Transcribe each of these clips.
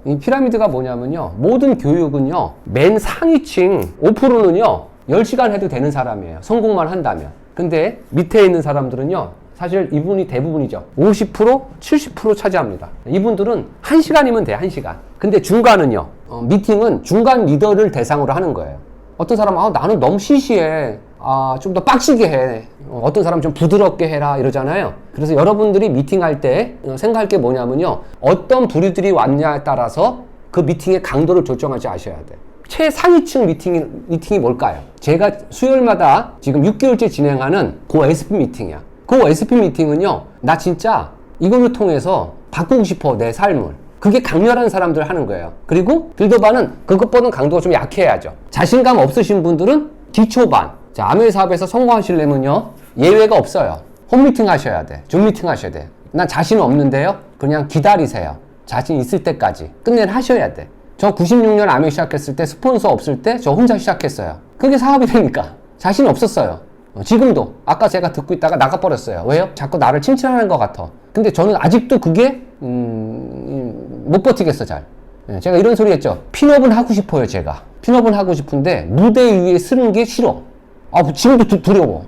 이 피라미드가 뭐냐면요, 모든 교육은요 맨 상위층 5%는요 10시간 해도 되는 사람이에요, 성공만 한다면. 근데 밑에 있는 사람들은요 사실 이분이 대부분이죠. 50%, 70% 차지합니다. 이분들은 1시간이면 돼요, 1시간. 근데 중간은요, 미팅은 중간 리더를 대상으로 하는 거예요. 어떤 사람은 나는 너무 시시해, 좀 더 빡시게 해, 어떤 사람은 좀 부드럽게 해라 이러잖아요. 그래서 여러분들이 미팅할 때 생각할 게 뭐냐면요, 어떤 부류들이 왔냐에 따라서 그 미팅의 강도를 결정하지 아셔야 돼요. 최상위층 미팅이 뭘까요? 제가 수요일마다 지금 6개월째 진행하는 그 SP 미팅이야. 그 SP 미팅은요, 나 진짜 이걸로 통해서 바꾸고 싶어, 내 삶을. 그게 강렬한 사람들 하는 거예요. 그리고 빌더반은 그것보다는 강도가 좀 약해야죠. 자신감 없으신 분들은 기초반. 자, 아메 사업에서 성공하시려면요, 예외가 없어요. 홈미팅 하셔야 돼. 줌미팅 하셔야 돼. 난 자신 없는데요, 그냥 기다리세요. 자신 있을 때까지 끝내 하셔야 돼. 저 96년 아메 시작했을 때 스폰서 없을 때 저 혼자 시작했어요. 그게 사업이 되니까. 자신 없었어요. 지금도 아까 제가 듣고 있다가 나가버렸어요. 왜요? 자꾸 나를 칭찬하는 것 같아. 근데 저는 아직도 그게 못 버티겠어, 잘. 제가 이런 소리 했죠. 핀업은 하고 싶어요, 제가. 핀업은 하고 싶은데 무대 위에 쓰는 게 싫어. 지금도 두려워.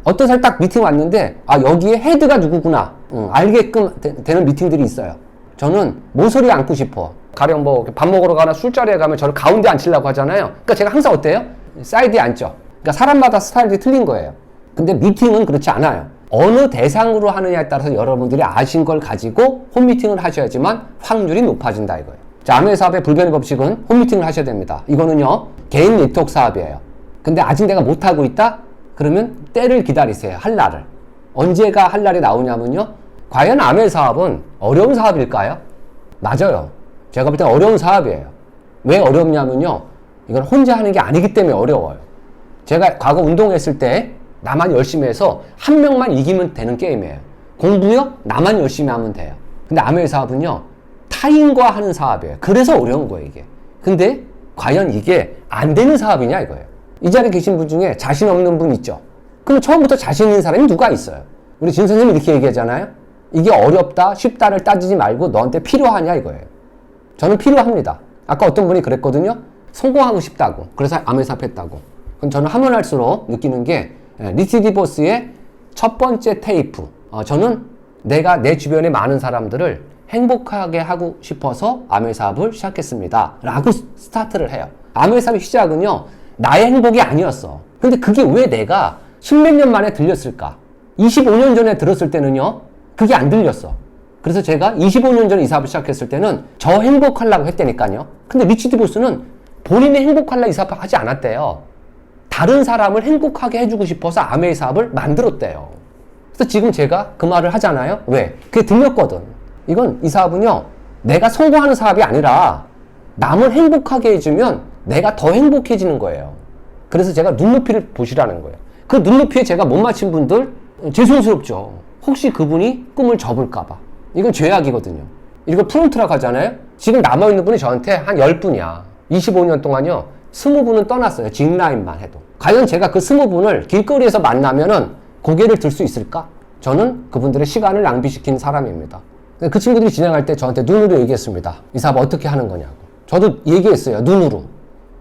어떤 사람이 딱 미팅 왔는데 여기에 헤드가 누구구나 알게끔 되는 미팅들이 있어요. 저는 모서리에 앉고 싶어. 가령 뭐 밥 먹으러 가나 술자리에 가면 저를 가운데 앉히려고 하잖아요. 그러니까 제가 항상 어때요? 사이드에 앉죠. 그러니까 사람마다 스타일이 틀린 거예요. 근데 미팅은 그렇지 않아요. 어느 대상으로 하느냐에 따라서 여러분들이 아신 걸 가지고 홈미팅을 하셔야지만 확률이 높아진다 이거예요. 자, 아메 사업의 불변의 법칙은 홈미팅을 하셔야 됩니다. 이거는요, 개인 네트워크 사업이에요. 근데 아직 내가 못하고 있다? 그러면 때를 기다리세요. 할 날을. 언제가 할 날이 나오냐면요, 과연 아메 사업은 어려운 사업일까요? 맞아요. 제가 볼 때 어려운 사업이에요. 왜 어렵냐면요, 이건 혼자 하는 게 아니기 때문에 어려워요. 제가 과거 운동했을 때 나만 열심히 해서 한 명만 이기면 되는 게임이에요. 공부요? 나만 열심히 하면 돼요. 근데 아메 사업은요, 타인과 하는 사업이에요. 그래서 어려운 거예요, 이게. 근데 과연 이게 안 되는 사업이냐 이거예요. 이 자리에 계신 분 중에 자신 없는 분 있죠? 그럼 처음부터 자신 있는 사람이 누가 있어요? 우리 진 선생님이 이렇게 얘기하잖아요. 이게 어렵다, 쉽다를 따지지 말고 너한테 필요하냐 이거예요. 저는 필요합니다. 아까 어떤 분이 그랬거든요. 성공하고 싶다고. 그래서 아메 사업 했다고. 그럼 저는 하면 할수록 느끼는 게 리치 디보스의 첫 번째 테이프. 저는 내가 내 주변에 많은 사람들을 행복하게 하고 싶어서 아메 사업을 시작했습니다. 라고 스타트를 해요. 아메 사업의 시작은요, 나의 행복이 아니었어. 근데 그게 왜 내가 십몇 년 만에 들렸을까? 25년 전에 들었을 때는요, 그게 안 들렸어. 그래서 제가 25년 전에 이 사업을 시작했을 때는 저 행복하려고 했다니까요. 근데 리치 디보스는 본인이 행복하려고 이 사업을 하지 않았대요. 다른 사람을 행복하게 해주고 싶어서 아메 사업을 만들었대요. 그래서 지금 제가 그 말을 하잖아요. 왜? 그게 들렸거든. 이건, 이 사업은요, 내가 성공하는 사업이 아니라 남을 행복하게 해주면 내가 더 행복해지는 거예요. 그래서 제가 눈높이를 보시라는 거예요. 그 눈높이에 제가 못 맞힌 분들 죄송스럽죠. 혹시 그분이 꿈을 접을까봐. 이건 죄악이거든요. 이거 프론트라고 하잖아요. 지금 남아있는 분이 저한테 한 10분이야. 25년 동안요, 20분은 떠났어요. 직라인만 해도. 과연 제가 그 20분을 길거리에서 만나면은 고개를 들 수 있을까? 저는 그분들의 시간을 낭비시킨 사람입니다. 그 친구들이 진행할 때 저한테 눈으로 얘기했습니다. 이 사업 어떻게 하는 거냐고. 저도 얘기했어요. 눈으로.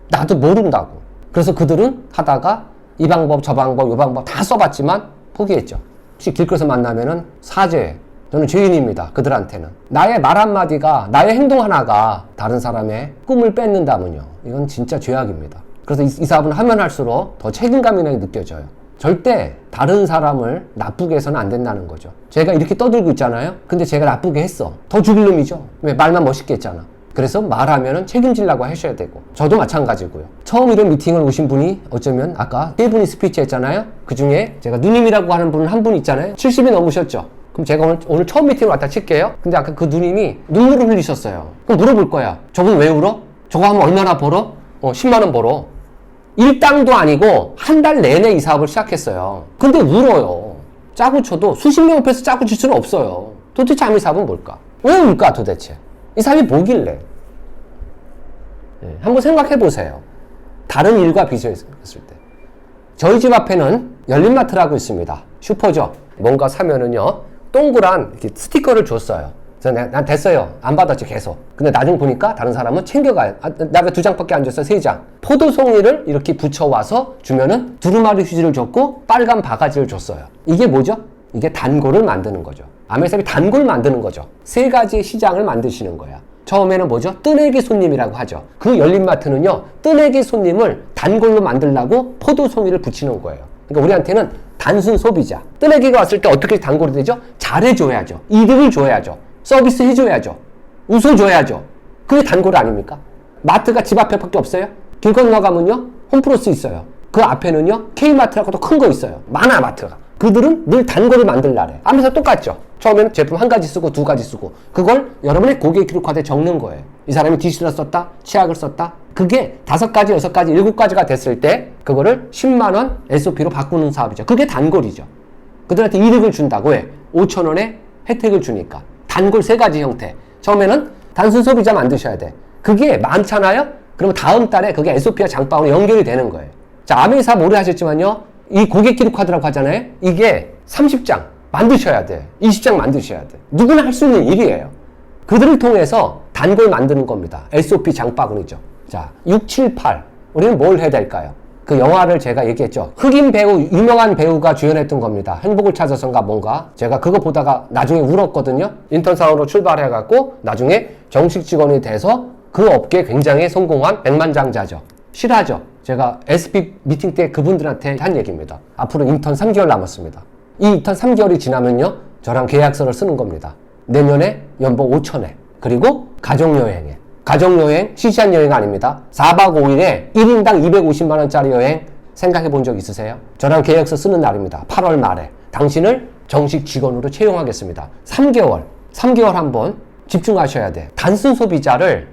나도 모른다고. 그래서 그들은 하다가 이 방법, 저 방법, 이 방법 다 써봤지만 포기했죠. 혹시 길거리에서 만나면은 사죄해. 저는 죄인입니다. 그들한테는. 나의 말 한마디가, 나의 행동 하나가 다른 사람의 꿈을 뺏는다면요, 이건 진짜 죄악입니다. 그래서 이 사업은 하면 할수록 더 책임감이 느껴져요. 절대 다른 사람을 나쁘게 해서는 안 된다는 거죠. 제가 이렇게 떠들고 있잖아요. 근데 제가 나쁘게 했어. 더 죽을 놈이죠. 왜? 말만 멋있게 했잖아. 그래서 말하면은 책임지려고 하셔야 되고, 저도 마찬가지고요. 처음 이런 미팅을 오신 분이 어쩌면 아까 3분이 스피치 했잖아요. 그 중에 제가 누님이라고 하는 분은 한 분 있잖아요. 70이 넘으셨죠. 그럼 제가 오늘 처음 미팅을 왔다 칠게요. 근데 아까 그 누님이 눈물을 흘리셨어요. 그럼 물어볼 거야. 저분 왜 울어? 저거 하면 얼마나 벌어? 10만 원 벌어. 일당도 아니고 한 달 내내 이 사업을 시작했어요. 근데 울어요. 짜고 쳐도 수십 명 앞에서 짜고 칠 수는 없어요. 도대체 아메 사업은 뭘까? 왜 울까 도대체? 이 사람이 뭐길래? 한번 생각해 보세요. 다른 일과 비교했을 때. 저희 집 앞에는 열린마트라고 있습니다. 슈퍼죠. 뭔가 사면은요, 동그란 이렇게 스티커를 줬어요. 그래서 난 됐어요. 안 받았지 계속. 근데 나중에 보니까 다른 사람은 챙겨가요. 나 왜 2장밖에 안 줬어? 3장. 포도송이를 이렇게 붙여와서 주면은 두루마리 휴지를 줬고 빨간 바가지를 줬어요. 이게 뭐죠? 이게 단골을 만드는 거죠. 아메사업이 단골 만드는 거죠. 3가지의 시장을 만드시는 거야. 처음에는 뭐죠? 뜨내기 손님이라고 하죠. 그 열린마트는요, 뜨내기 손님을 단골로 만들려고 포도송이를 붙이는 거예요. 그러니까 우리한테는 단순 소비자. 뜨내기가 왔을 때 어떻게 단골이 되죠? 잘해줘야죠. 이득을 줘야죠. 서비스 해줘야죠. 웃어줘야죠. 그게 단골 아닙니까? 마트가 집 앞에밖에 없어요? 길 건너가면요, 홈플러스 있어요. 그 앞에는요, K마트라고 또 큰 거 있어요. 많아, 마트가. 그들은 늘 단골을 만들라래. 아메사 똑같죠? 처음에는 제품 1가지 쓰고 2가지 쓰고 그걸 여러분의 고객 기록화에 적는 거예요. 이 사람이 디시를 썼다, 치약을 썼다. 그게 5가지, 6가지, 7가지가 됐을 때 그거를 10만원 SOP로 바꾸는 사업이죠. 그게 단골이죠. 그들한테 이득을 준다고 해. 5,000원의 혜택을 주니까. 단골 3가지 형태. 처음에는 단순 소비자 만드셔야 돼. 그게 많잖아요? 그러면 다음 달에 그게 SOP와 장바구니 연결이 되는 거예요. 자, 아메사업 오래 하셨지만요, 이 고객 기록 카드라고 하잖아요. 이게 30장 만드셔야 돼. 20장 만드셔야 돼. 누구나 할 수 있는 일이에요. 그들을 통해서 단골 만드는 겁니다. SOP 장바구니죠. 자, 6, 7, 8. 우리는 뭘 해야 될까요? 그 영화를 제가 얘기했죠. 흑인 배우, 유명한 배우가 주연했던 겁니다. 행복을 찾아서인가 뭔가. 제가 그거 보다가 나중에 울었거든요. 인턴사원으로 출발해갖고 나중에 정식 직원이 돼서 그 업계에 굉장히 성공한 백만장자죠. 실화죠. 제가 SP 미팅 때 그분들한테 한 얘기입니다. 앞으로 인턴 3개월 남았습니다. 이 인턴 3개월이 지나면요, 저랑 계약서를 쓰는 겁니다. 내년에 연봉 5천에, 그리고 가족여행에. 가족여행, 시시한 여행 아닙니다. 4박 5일에 1인당 250만원짜리 여행 생각해 본 적 있으세요? 저랑 계약서 쓰는 날입니다. 8월 말에. 당신을 정식 직원으로 채용하겠습니다. 3개월 한번 집중하셔야 돼. 단순 소비자를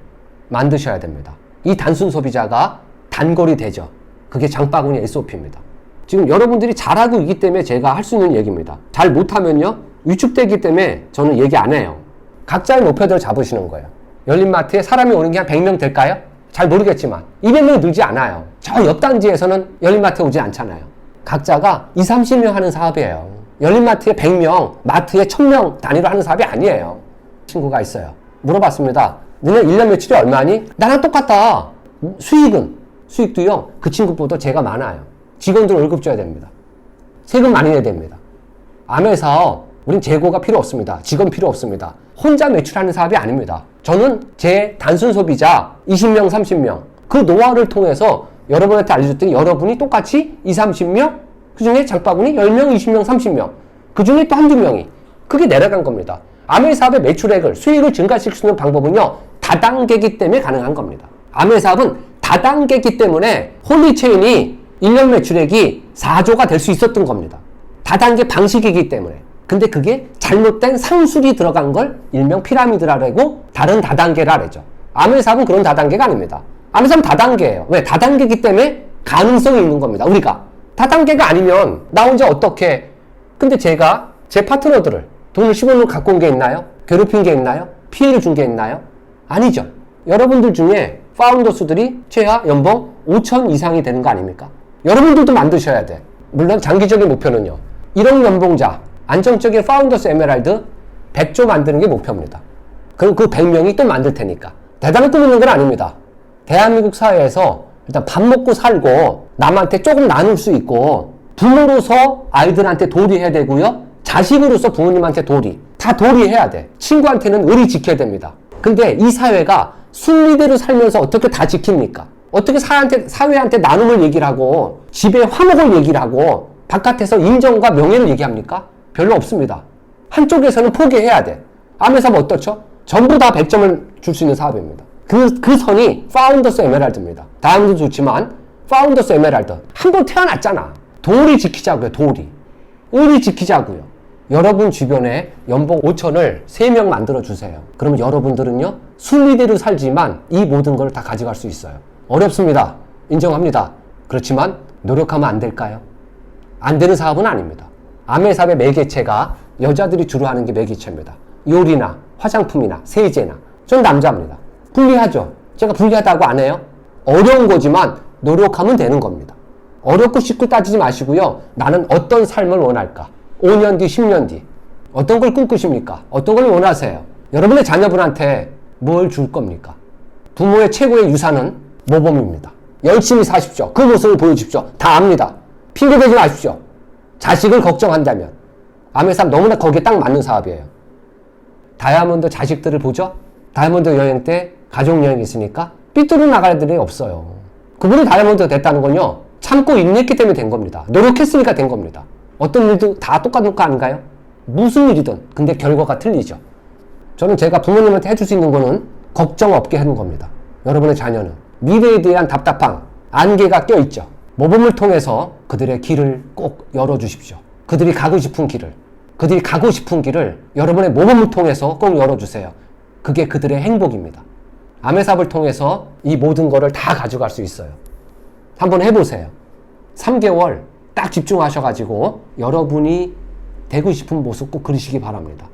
만드셔야 됩니다. 이 단순 소비자가 단골이 되죠. 그게 장바구니 SOP입니다. 지금 여러분들이 잘하고 있기 때문에 제가 할 수 있는 얘기입니다. 잘 못하면요, 위축되기 때문에 저는 얘기 안 해요. 각자의 목표들을 잡으시는 거예요. 열린마트에 사람이 오는 게 한 100명 될까요? 잘 모르겠지만 200명이 늘지 않아요. 저 옆 단지에서는 열린마트에 오지 않잖아요. 각자가 20, 30명 하는 사업이에요. 열린마트에 100명, 마트에 1000명 단위로 하는 사업이 아니에요. 친구가 있어요. 물어봤습니다. 너네 1년 매출이 얼마니? 나랑 똑같다. 수익도요, 그 친구보다 제가 많아요. 직원들 월급 줘야 됩니다. 세금 많이 내야 됩니다. 아메사업, 우린 재고가 필요 없습니다. 직원 필요 없습니다. 혼자 매출하는 사업이 아닙니다. 저는 제 단순 소비자 20명, 30명, 그 노하우를 통해서 여러분한테 알려줬더니 여러분이 똑같이 20, 30명, 그 중에 장바구니 10명, 20명, 30명, 그 중에 또 한두 명이, 그게 내려간 겁니다. 아메사업의 매출액을, 수익을 증가시킬 수 있는 방법은요, 다단계이기 때문에 가능한 겁니다. 아메사업은 다단계이기 때문에 홀리체인이 1년 매출액이 4조가 될 수 있었던 겁니다. 다단계 방식이기 때문에. 근데 그게 잘못된 상술이 들어간 걸 일명 피라미드라고 다른 다단계라 그러죠. 아메사업은 그런 다단계가 아닙니다. 아메사업은 다단계예요. 왜? 다단계이기 때문에 가능성이 있는 겁니다. 우리가. 다단계가 아니면 나 혼자 어떻게. 근데 제가 제 파트너들을 돈을 10원으로 갖고 온 게 있나요? 괴롭힌 게 있나요? 피해를 준 게 있나요? 아니죠. 여러분들 중에 파운더스들이 최하 연봉 5천 이상이 되는 거 아닙니까? 여러분들도 만드셔야 돼. 물론 장기적인 목표는요, 1억 연봉자, 안정적인 파운더스 에메랄드 100조 만드는 게 목표입니다. 그럼 그 100명이 또 만들 테니까. 대단히 꾸미는 건 아닙니다. 대한민국 사회에서 일단 밥 먹고 살고 남한테 조금 나눌 수 있고, 부모로서 아이들한테 도리해야 되고요, 자식으로서 부모님한테 도리, 다 도리해야 돼. 친구한테는 의리 지켜야 됩니다. 근데 이 사회가 순리대로 살면서 어떻게 다 지킵니까? 어떻게 사회한테 나눔을 얘기를 하고 집에 화목을 얘기를 하고 바깥에서 인정과 명예를 얘기합니까? 별로 없습니다. 한쪽에서는 포기해야 돼. 아메사업 어떻죠? 전부 다 100점을 줄 수 있는 사업입니다. 그 선이 파운더스 에메랄드입니다. 다음도 좋지만 파운더스 에메랄드. 한 번 태어났잖아. 도리 지키자고요. 도리. 의리 지키자고요. 여러분 주변에 연봉 5천을 3명 만들어주세요. 그러면 여러분들은요, 순리대로 살지만 이 모든 걸 다 가져갈 수 있어요. 어렵습니다. 인정합니다. 그렇지만 노력하면 안 될까요? 안 되는 사업은 아닙니다. 아메사업의 매개체가 여자들이 주로 하는 게 매개체입니다. 요리나 화장품이나 세제나. 전 남자입니다. 불리하죠? 제가 불리하다고 안 해요? 어려운 거지만 노력하면 되는 겁니다. 어렵고 쉽고 따지지 마시고요. 나는 어떤 삶을 원할까? 5년 뒤, 10년 뒤. 어떤 걸 꿈꾸십니까? 어떤 걸 원하세요? 여러분의 자녀분한테 뭘 줄 겁니까? 부모의 최고의 유산은 모범입니다. 열심히 사십시오. 그 모습을 보여주십시오. 다 압니다. 핑계대지 마십시오. 자식을 걱정한다면. 아메삽 너무나 거기에 딱 맞는 사업이에요. 다이아몬드 자식들을 보죠? 다이아몬드 여행 때 가족여행이 있으니까 삐뚤어 나갈 일이 없어요. 그분이 다이아몬드가 됐다는 건요, 참고 인내했기 때문에 된 겁니다. 노력했으니까 된 겁니다. 어떤 일도 다 똑같은 거 아닌가요? 무슨 일이든. 근데 결과가 틀리죠. 저는 제가 부모님한테 해줄 수 있는 거는 걱정 없게 하는 겁니다. 여러분의 자녀는 미래에 대한 답답함, 안개가 껴있죠. 모범을 통해서 그들의 길을 꼭 열어주십시오. 그들이 가고 싶은 길을 여러분의 모범을 통해서 꼭 열어주세요. 그게 그들의 행복입니다. 아메삽을 통해서 이 모든 거를 다 가져갈 수 있어요. 한번 해보세요. 3개월 딱 집중하셔가지고 여러분이 되고 싶은 모습 꼭 그리시기 바랍니다.